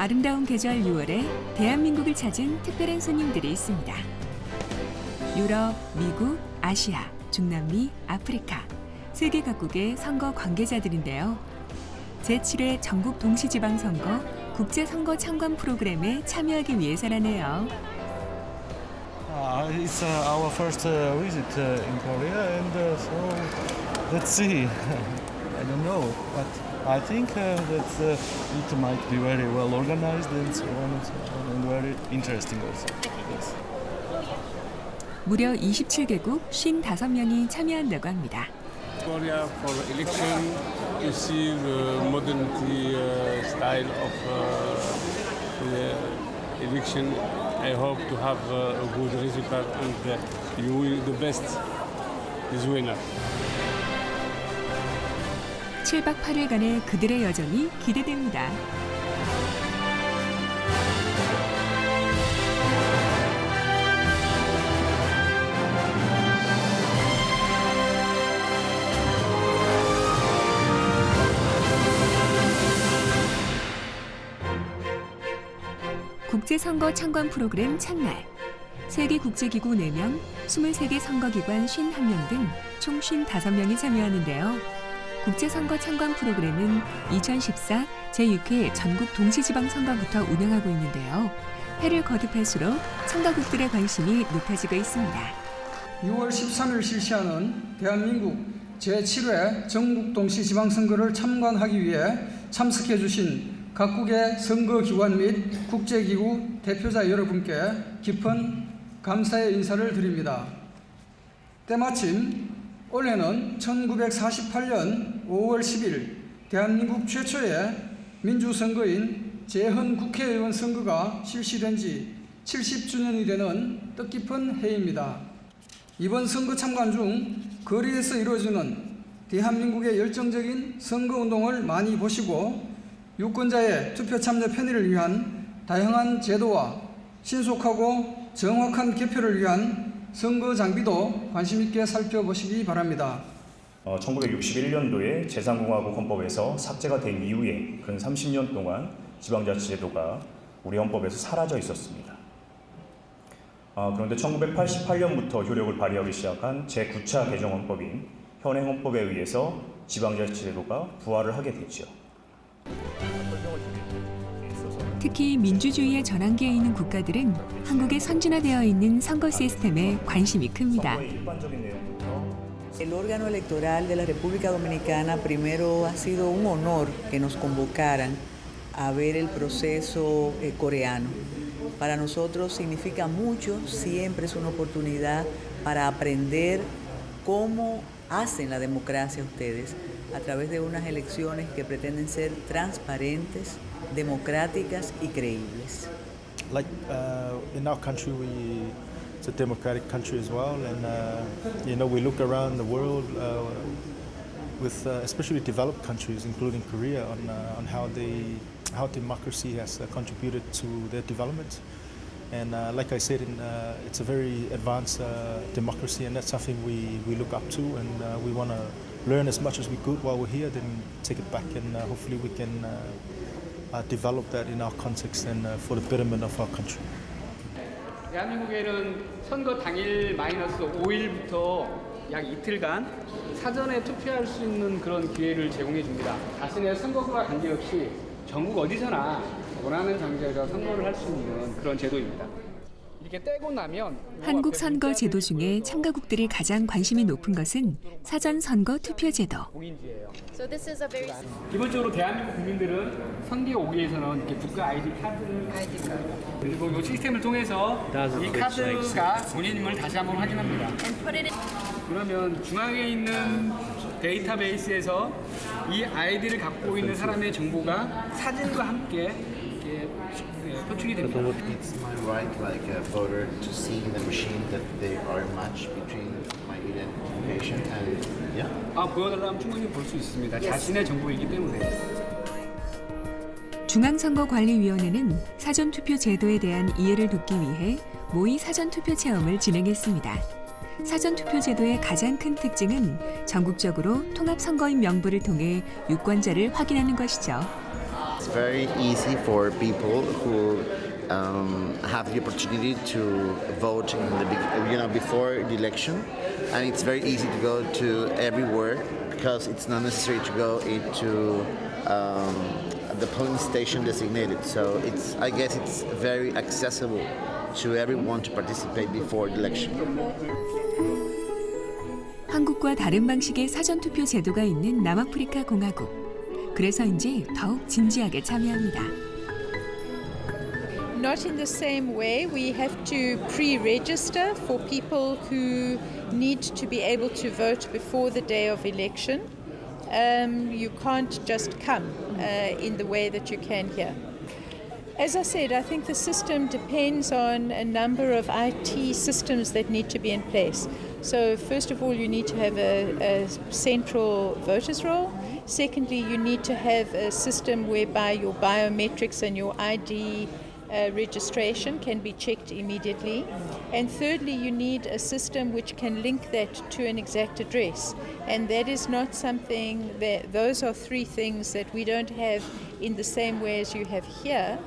아름다운 계절 6월에 대한민국을 찾은 특별한 손님들이 있습니다. 유럽, 미국, 아시아, 중남미, 아프리카 세계 각국의 선거 관계자들인데요. 제7회 전국 동시지방선거 국제선거 참관 프로그램에 참여하기 위해서라네요. It's our first visit in Korea, and so let's see. I don't know, but I think that it might be very well organized and so on and so on, and very interesting also. Yes. 무려 27개국 55명이 참여한다고 합니다. Korea for election to see the modernity style of the election. I hope to have a good result and you will the best is winner. 7박 8일간의 그들의 여정이 기대됩니다. 국제선거 참관 프로그램 첫날, 세계국제기구 4명, 23개 선거기관 51명 등 총 55명이 참여하는데요. 국제선거 참관 프로그램은 2014 제6회 전국 동시지방선거부터 운영하고 있는데요. 해를 거듭할수록 참가국들의 관심이 높아지고 있습니다. 6월 13일 실시하는 대한민국 제7회 전국 동시지방선거를 참관하기 위해 참석해 주신 각국의 선거기관 및 국제기구 대표자 여러분께 깊은 감사의 인사를 드립니다. 때마침 올해는 1948년 5월 10일 대한민국 최초의 민주선거인 재헌 국회의원 선거가 실시된 지 70주년이 되는 뜻깊은 해입니다. 이번 선거 참관 중 거리에서 이루어지는 대한민국의 열정적인 선거운동을 많이 보시고 유권자의 투표 참여 편의를 위한 다양한 제도와 신속하고 정확한 개표를 위한 선거 장비도 관심 있게 살펴보시기 바랍니다. 1961년도에 제3공화국 헌법에서 삭제가 된 이후에 근 30년 동안 지방자치제도가 우리 헌법에서 사라져 있었습니다. 그런데 1988년부터 효력을 발휘하기 시작한 제9차 개정 헌법인 현행 헌법에 의해서 지방자치제도가 부활을 하게 되죠. 특히 민주주의의 전환기에 있는 국가들은 한국에 선진화되어 있는 선거 시스템에 관심이 큽니다. El órgano electoral de la República Dominicana primero ha sido un honor que nos convocaran a ver el proceso coreano. Para nosotros significa mucho, siempre es una oportunidad para aprender cómo hacen la democracia ustedes a través de unas elecciones que pretenden ser transparentes, democráticas y creíbles. Like in our country, it's a democratic country as well, and we look around the world with especially developed countries, including Korea, on how democracy has contributed to their development. And like I said, it's a very advanced democracy, and that's something we look up to, and we want to learn as much as we could while we're here, then take it back, and hopefully we can develop that in our context and for the betterment of our country. 대한민국에는 선거 당일 마이너스 5일부터 약 이틀간 사전에 투표할 수 있는 그런 기회를 제공해 줍니다. 자신의 선거구와 관계없이 전국 어디서나 원하는 장소에서 선거를 할 수 있는 그런 제도입니다. 이렇게 떼고 나면 한국 선거 제도 중에 참가국들이 가장 관심이 높은 것은 사전 선거 투표 제도. 기본적으로 대한민국 국민들은 선거에 오기 위해서는 이렇게 국가 아이디 카드를 그리고 이 시스템을 통해서 이 카드가 본인임을 다시 한번 확인합니다. 그러면 중앙에 있는 데이터베이스에서 이 아이디를 갖고 있는 사람의 정보가 사진과 함께 표출이 됩니다. It's my right, like a voter, to see in the machine that they are matched between my identification and yeah. 보여달라면 충분히 볼 수 있습니다. 자신의 정보이기 때문에. 중앙선거관리위원회는 사전투표 제도에 대한 이해를 돕기 위해 모의 사전투표 체험을 진행했습니다. 사전투표 제도의 가장 큰 특징은 전국적으로 통합선거인 명부를 통해 유권자를 확인하는 것이죠. It's very easy for people who have the opportunity to vote in the before the election, and it's very easy to go to everywhere because it's not necessary to go into the polling station designated. So I guess it's very accessible to everyone to participate before the election. 한국과 다른 방식의 사전투표 제도가 있는 남아프리카 공화국. 그래서인지 더욱 진지하게 참여합니다. Not in the same way. We have to pre-register for people who need to be able to vote before the day of election. You can't just come in the way that you can here. As I said, I think the system depends on a number of IT systems that need to be in place. So first of all, you need to have a central voters roll. Secondly, you need to have a system whereby your biometrics and your ID registration can be checked immediately. And thirdly, you need a system which can link that to an exact address. And that is not something those are three things that we don't have in the same way as you have here.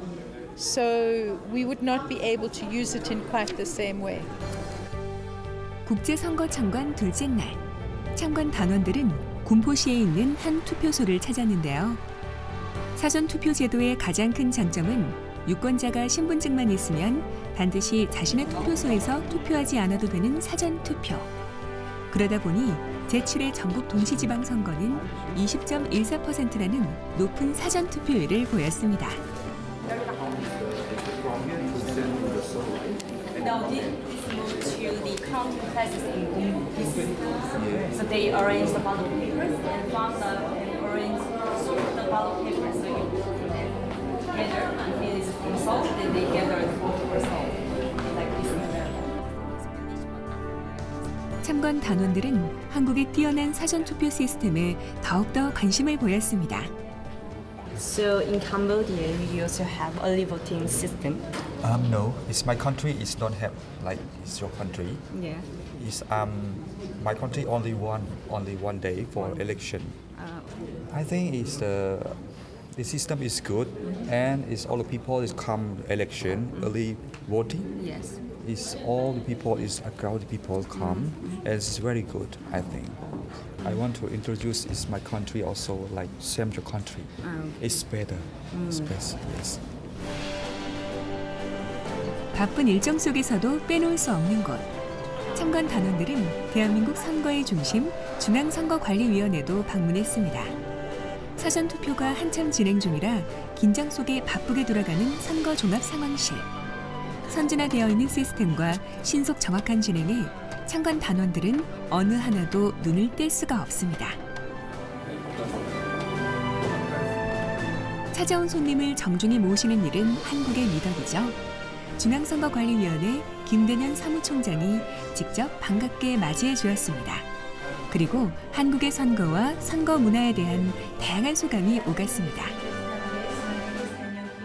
So we would not be able to use it in quite the same way. 국제선거 참관 둘째 날, 참관 단원들은 군포시에 있는 한 투표소를 찾았는데요. 사전투표 제도의 가장 큰 장점은 유권자가 신분증만 있으면 반드시 자신의 투표소에서 투표하지 않아도 되는 사전투표. 그러다 보니 제7회 전국 동시지방선거는 20.14%라는 높은 사전투표율을 보였습니다. No, this moved to the counting classes in Gombe. So they arranged the ballot papers and found arranged the ballot papers. So you put them together until it's result, then they gather the vote result. Like this. 참관 단원들은 한국의 뛰어난 사전투표 시스템에 더욱더 관심을 보였습니다. So in Cambodia, you also have early voting system. No, it's my country is not have like it's your country. Yeah. It's my country only one day for election. I think it's the system is good and it's all the people is come election early voting. Yes. It's all the people is a crowd of people come and it's very good. I think. I want to introduce is my country also like same your country. It's better. It's best. Yes. 바쁜 일정 속에서도 빼놓을 수 없는 곳. 참관 단원들은 대한민국 선거의 중심 중앙선거관리위원회도 방문했습니다. 사전투표가 한참 진행 중이라 긴장 속에 바쁘게 돌아가는 선거 종합 상황실. 선진화되어 있는 시스템과 신속 정확한 진행에 참관 단원들은 어느 하나도 눈을 뗄 수가 없습니다. 찾아온 손님을 정중히 모시는 일은 한국의 미덕이죠. 중앙선거관리위원회 김대년 사무총장이 직접 반갑게 맞이해 주었습니다. 그리고 한국의 선거와 선거 문화에 대한 다양한 소감이 오갔습니다.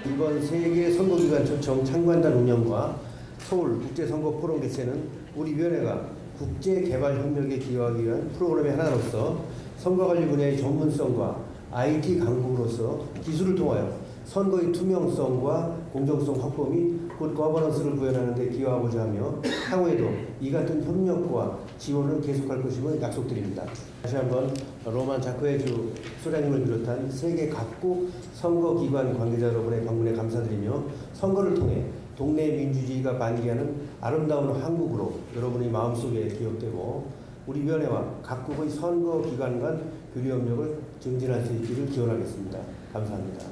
이번 세계 선거기관 초청 참관단 운영과 서울 국제선거 포럼 개최는 우리 위원회가 국제개발협력에 기여하기 위한 프로그램의 하나로서 선거관리 분야의 전문성과 IT 강국으로서 기술을 통하여 선거의 투명성과 공정성 확보 및 굿 거버넌스를 구현하는 데 기여하고자 하며 향후에도 이 같은 협력과 지원을 계속할 것임을 약속드립니다. 다시 한번 로만 자크웨주 소장님을 비롯한 세계 각국 선거기관 관계자 여러분의 방문에 감사드리며 선거를 통해 동네 민주주의가 반기하는 아름다운 한국으로 여러분의 마음속에 기억되고 우리 위원회와 각국의 선거기관 간 교류 협력을 증진할 수 있기를 기원하겠습니다. 감사합니다.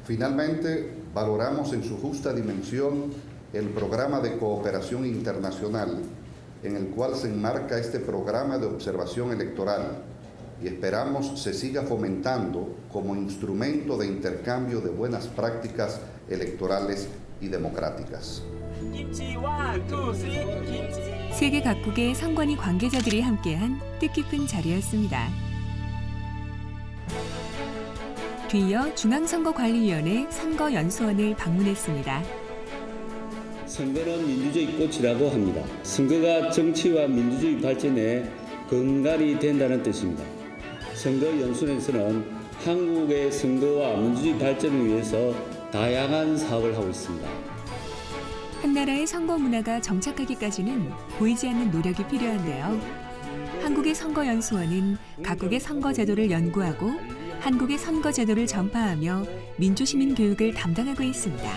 Finalmente, valoramos en su justa dimensión el programa de cooperación internacional en el cual se enmarca este programa de observación electoral y esperamos se siga fomentando como instrumento de intercambio de buenas prácticas electorales y democráticas. 세계 각국의 선관위 관계자들이 함께한 뜻깊은 자리였습니다. 뒤이어 중앙선거관리위원회 선거연수원을 방문했습니다. 선거는 민주주의 꽃이라고 합니다. 선거가 정치와 민주주의 발전에 근간이 된다는 뜻입니다. 선거연수원에서는 한국의 선거와 민주주의 발전을 위해서 다양한 사업을 하고 있습니다. 한 나라의 선거 문화가 정착하기까지는 보이지 않는 노력이 필요한데요. 한국의 선거연수원은 각국의 선거 제도를 연구하고 한국의 선거 제도를 전파하며 민주시민 교육을 담당하고 있습니다.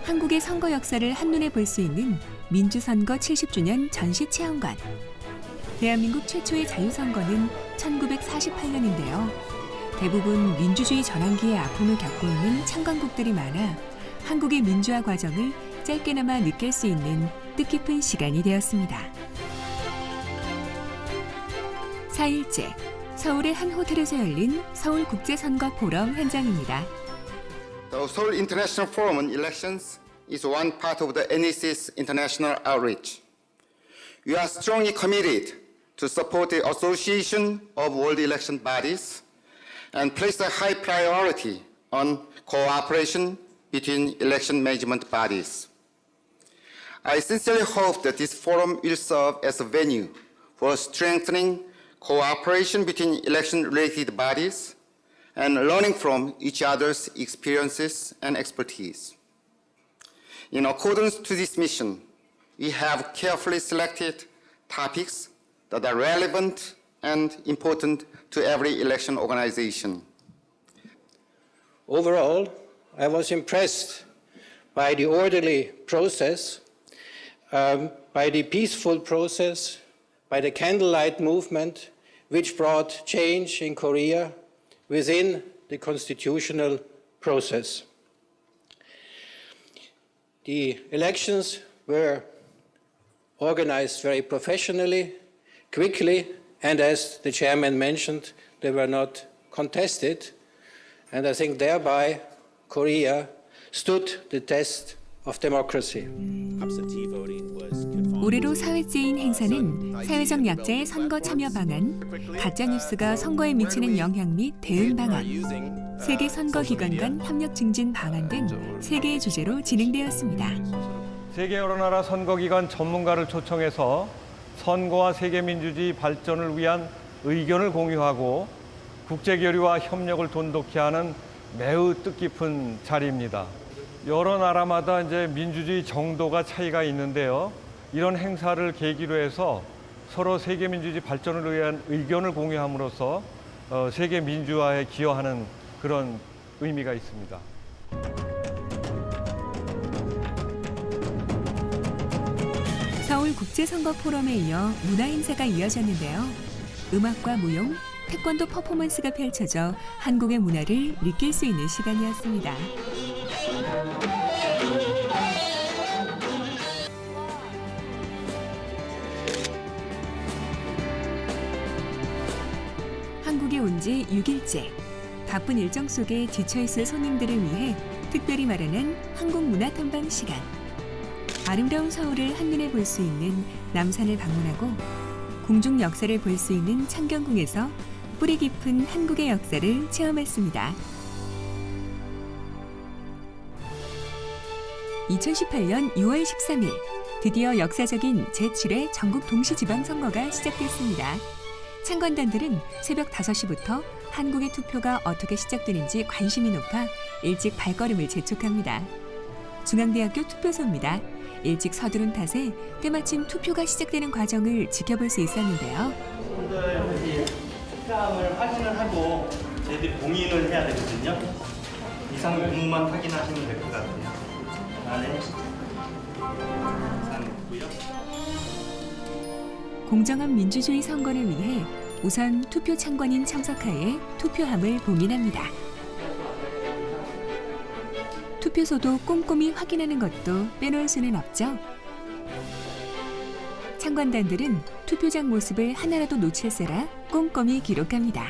한국의 선거 역사를 한눈에 볼 수 있는 민주선거 70주년 전시체험관. 대한민국 최초의 자유선거는 1948년인데요. 대부분 민주주의 전환기의 아픔을 겪고 있는 참관국들이 많아 한국의 민주화 과정을 짧게나마 느낄 수 있는 뜻깊은 시간이 되었습니다. 4일째, 서울의 한 호텔에서 열린 서울국제선거 포럼 현장입니다. The Seoul International Forum on Elections is one part of the NEC's international outreach. We are strongly committed to support the Association of World Election Bodies and place a high priority on cooperation between election management bodies. I sincerely hope that this forum will serve as a venue for strengthening cooperation between election-related bodies and learning from each other's experiences and expertise. In accordance to this mission, we have carefully selected topics that are relevant and important to every election organization. Overall, I was impressed by the orderly process, by the peaceful process, by the candlelight movement, which brought change in Korea within the constitutional process. The elections were organized very professionally, quickly, and as the chairman mentioned, they were not contested. And I think thereby Korea stood the test of democracy. 올해로 4회째인 행사는 사회적 약자의 선거 참여 방안, 가짜뉴스가 선거에 미치는 영향 및 대응 방안, 세계 선거기관 간 협력 증진 방안 등 3개의 주제로 진행되었습니다. 세계 여러 나라 선거기관 전문가를 초청해서 선거와 세계 민주주의 발전을 위한 의견을 공유하고 국제교류와 협력을 돈독히 하는 매우 뜻깊은 자리입니다. 여러 나라마다 이제 민주주의 정도가 차이가 있는데요. 이런 행사를 계기로 해서 서로 세계 민주주의 발전을 위한 의견을 공유함으로써 세계 민주화에 기여하는 그런 의미가 있습니다. 서울 국제선거 포럼에 이어 문화 행사가 이어졌는데요. 음악과 무용, 태권도 퍼포먼스가 펼쳐져 한국의 문화를 느낄 수 있는 시간이었습니다. 한국에 온 지 6일째. 바쁜 일정 속에 지쳐있을 손님들을 위해 특별히 마련한 한국 문화 탐방 시간. 아름다운 서울을 한눈에 볼 수 있는 남산을 방문하고 궁중 역사를 볼 수 있는 창경궁에서 뿌리 깊은 한국의 역사를 체험했습니다. 2018년 6월 13일 드디어 역사적인 제7회 전국 동시지방선거가 시작됐습니다. 참관단들은 새벽 5시부터 한국의 투표가 어떻게 시작되는지 관심이 높아 일찍 발걸음을 재촉합니다. 중앙대학교 투표소입니다. 일찍 서두른 탓에 때마침 투표가 시작되는 과정을 지켜볼 수 있었는데요. 여기 특감을 확인을 하고 저희들이 봉인을 해야 되거든요. 이상 의무만 확인하시면 될 것 같아요. 안에 이상 있고요. 공정한 민주주의 선거를 위해 우선 투표 참관인 참석하에 투표함을 봉인합니다. 투표소도 꼼꼼히 확인하는 것도 빼놓을 수는 없죠. 참관단들은 투표장 모습을 하나라도 놓칠세라 꼼꼼히 기록합니다.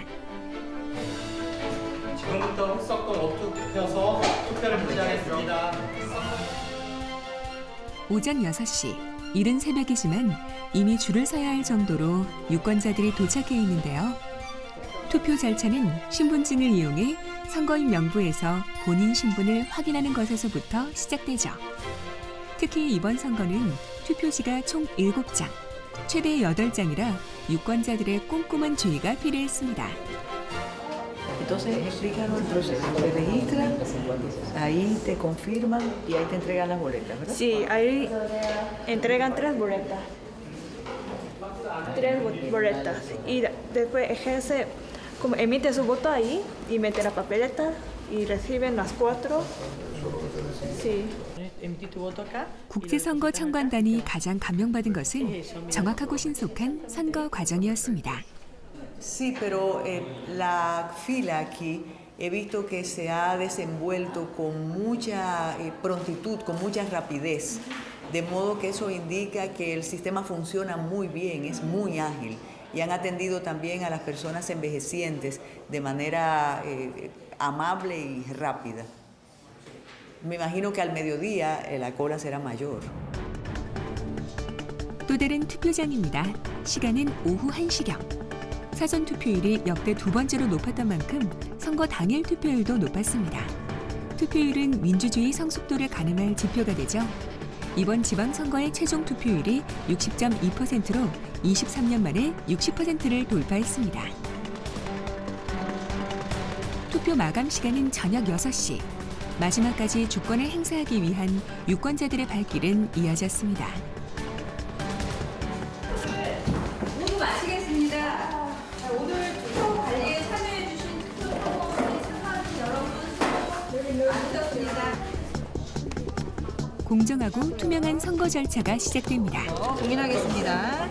지금부터 흑석동 오투 펴서 투표를 시작하겠습니다. 오전 6시. 이른 새벽이지만 이미 줄을 서야 할 정도로 유권자들이 도착해 있는데요. 투표 절차는 신분증을 이용해 선거인 명부에서 본인 신분을 확인하는 것에서부터 시작되죠. 특히 이번 선거는 투표지가 총 7장, 최대 8장이라 유권자들의 꼼꼼한 주의가 필요했습니다. Entonces, explícanos el proceso. Te registran, ahí te confirman y ahí te entregan las boletas, ¿verdad? Sí, ahí entregan 3 boletas. 3 boletas. Y después ejerce, como emite su voto ahí y mete la papeleta y reciben las 4. Sí. Emití tu voto acá. 국제선거 참관단이 가장 감명받은 것은 정확하고 신속한 선거 과정이었습니다. Sí, pero la fila aquí he visto que se ha desenvuelto con mucha prontitud, con mucha rapidez, de modo que eso indica que el sistema funciona muy bien, es muy ágil y han atendido también a las personas envejecientes de manera amable y rápida. Me imagino que al mediodía la cola será mayor. 또 다른 투표장입니다. 시간은 오후 1시경. 사전 투표율이 역대 2번째로 높았던 만큼 선거 당일 투표율도 높았습니다. 투표율은 민주주의 성숙도를 가늠할 지표가 되죠. 이번 지방선거의 최종 투표율이 60.2%로 23년 만에 60%를 돌파했습니다. 투표 마감 시간은 저녁 6시. 마지막까지 주권을 행사하기 위한 유권자들의 발길은 이어졌습니다. 모두 마치겠습니다. 오늘 투표 관리에 참여해주신 투표권을 참가하신 여러분 많으셨습니다. 공정하고 투명한 선거 절차가 시작됩니다. 공인하겠습니다.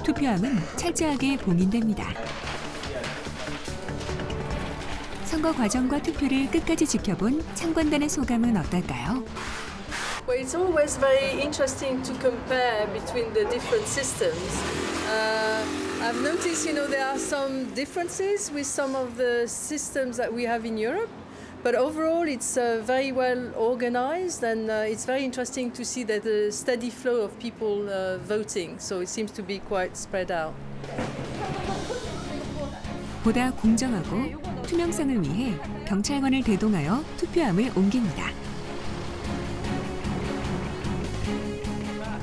투표함은 철저하게 봉인됩니다. 선거 과정과 투표를 끝까지 지켜본 참관단의 소감은 어떨까요? Well, it's always very interesting to compare between the different systems. I've noticed, there are some differences with some of the systems that we have in Europe, but overall it's very well organized, and it's very interesting to see that the steady flow of people voting. So it seems to be quite spread out. 보다 공정하고 투명성을 위해 경찰관을 대동하여 투표함을 옮깁니다.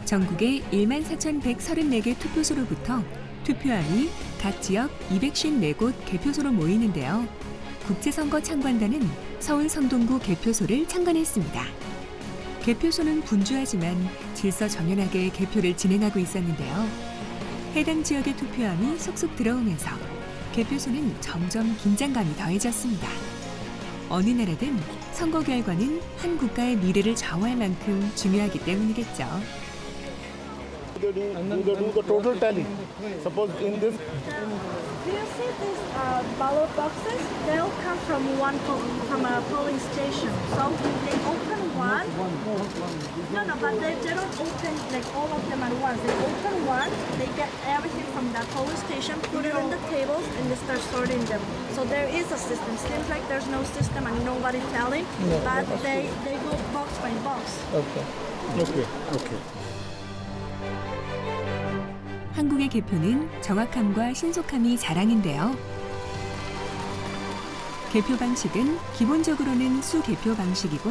전국의 14,134개 투표소로부터 투표함이 각 지역 254곳 개표소로 모이는데요. 국제선거 참관단은 서울 성동구 개표소를 참관했습니다. 개표소는 분주하지만 질서정연하게 개표를 진행하고 있었는데요. 해당 지역의 투표함이 속속 들어오면서 개표소는 점점 긴장감이 더해졌습니다. 어느 나라든 선거 결과는 한 국가의 미래를 좌우할 만큼 중요하기 때문이겠죠. Do the total tally. Suppose in this. Do you see these ballot boxes? They'll come from a polling station. So they open one. No, but they don't open like all of them at once. They open one. They get everything from that polling station, put it on the tables, and they start sorting them. So there is a system. Seems like there's no system and nobody telling, but they go box by box. Okay. 한국의 개표는 정확함과 신속함이 자랑인데요. 개표 방식은 기본적으로는 수개표 방식이고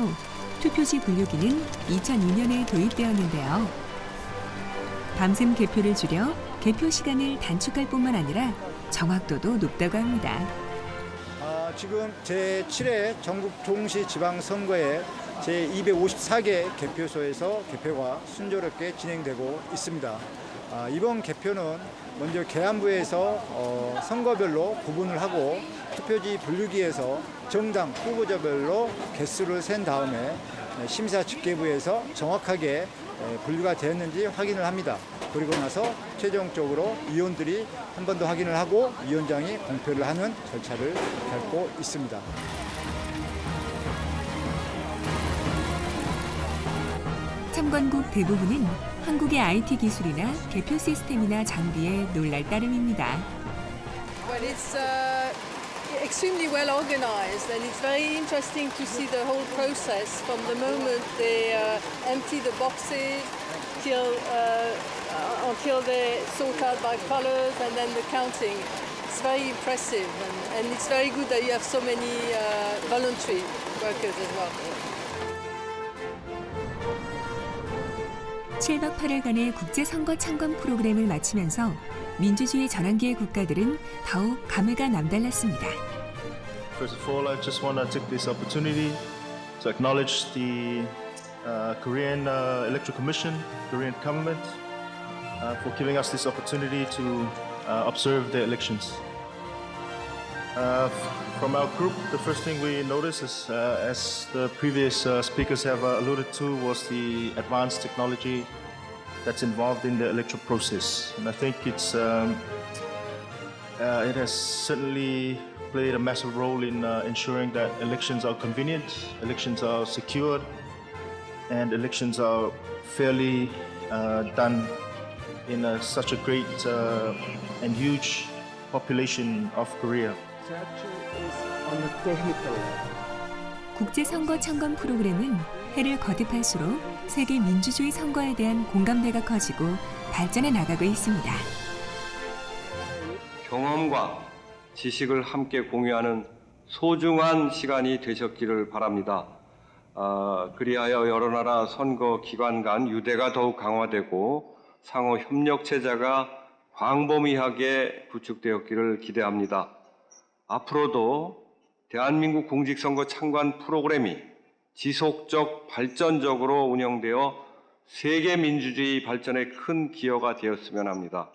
투표지 분류기는 2002년에 도입되었는데요. 밤샘 개표를 줄여 개표 시간을 단축할 뿐만 아니라 정확도도 높다고 합니다. 지금 제7회 전국 동시 지방선거에 제254개 개표소에서 개표가 순조롭게 진행되고 있습니다. 이번 개표는 먼저 계안부에서 선거별로 구분을 하고 투표지 분류기에서 정당 후보자별로 개수를 센 다음에 심사집계부에서 정확하게 분류가 되었는지 확인을 합니다. 그리고 나서 최종적으로 위원들이 한 번 더 확인을 하고 위원장이 공표를 하는 절차를 밟고 있습니다. 참관국 대부분은 한국의 IT 기술이나 개표 시스템이나 장비에 놀랄 따름입니다. Well, it's extremely well organized, and it's very interesting to see the whole process from the moment they empty the boxes until they sort out by colors and then the counting. It's very impressive, and it's very good that you have so many voluntary workers as well. 7박 8일간의 국제선거 참관 프로그램을 마치면서 민주주의 전환기의 국가들은 더욱 감회가 남달랐습니다. First of all, I just want to take this opportunity to acknowledge the Korean Electoral Commission, Korean government, for giving us this opportunity to observe the elections. From our group, the first thing we noticed is, as the previous speakers have alluded to, was the advanced technology that's involved in the electoral process. And I think it has certainly played a massive role in ensuring that elections are convenient, elections are secured, and elections are fairly done in such a great and huge population of Korea. 국제선거 참관 프로그램은 해를 거듭할수록 세계 민주주의 선거에 대한 공감대가 커지고 발전해 나가고 있습니다. 경험과 지식을 함께 공유하는 소중한 시간이 되셨기를 바랍니다. 그리하여 여러 나라 선거 기관 간 유대가 더욱 강화되고 상호 협력 체제가 광범위하게 구축되었기를 기대합니다. 앞으로도 대한민국 공직선거 참관 프로그램이 지속적 발전적으로 운영되어 세계 민주주의 발전에 큰 기여가 되었으면 합니다.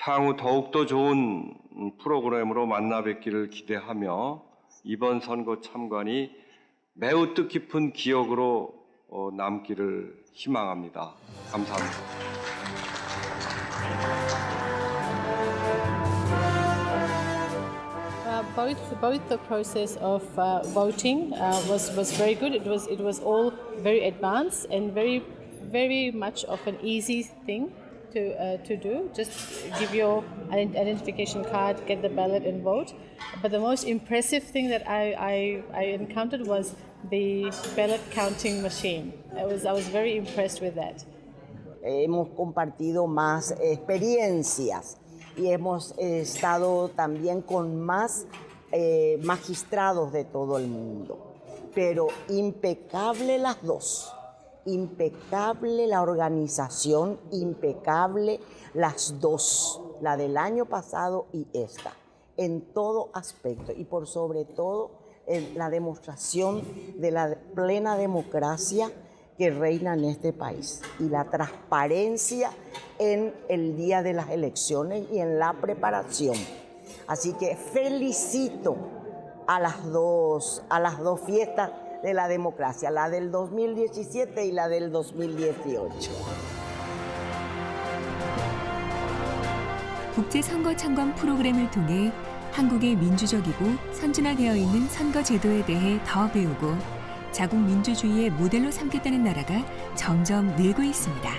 향후 더욱더 좋은 프로그램으로 만나 뵙기를 기대하며 이번 선거 참관이 매우 뜻깊은 기억으로 남기를 희망합니다. 감사합니다. Both the process of voting was very good. It was all very advanced and very much of an easy thing to do. Just give your identification card, get the ballot and vote. But the most impressive thing that I encountered was the ballot counting machine. I was very impressed with that. Hemos compartido más experiencias y hemos estado también con más magistrados de todo el mundo, pero impecable las dos, impecable la organización, impecable las dos, la del año pasado y esta, en todo aspecto y por sobre todo en la demostración de la plena democracia que reina en este país y la transparencia en el día de las elecciones y en la preparación. Así que felicito a las dos fiestas de la democracia, la del 2017 y la del 2018. 국제선거 참관 프로그램을 통해 한국의 민주적이고 선진화되어 있는 선거 제도에 대해 더 배우고 자국 민주주의의 모델로 삼겠다는 나라가 점점 늘고 있습니다.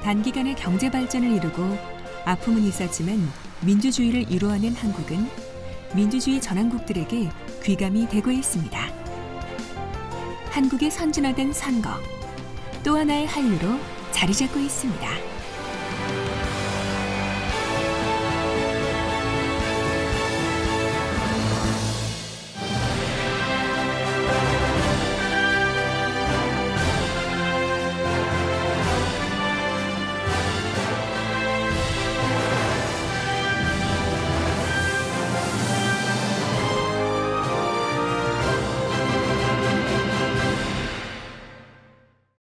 단기간에 경제 발전을 이루고 아픔은 있었지만 민주주의를 이루어낸 한국은 민주주의 전환국들에게 귀감이 되고 있습니다. 한국의 선진화된 선거, 또 하나의 한류로 자리 잡고 있습니다.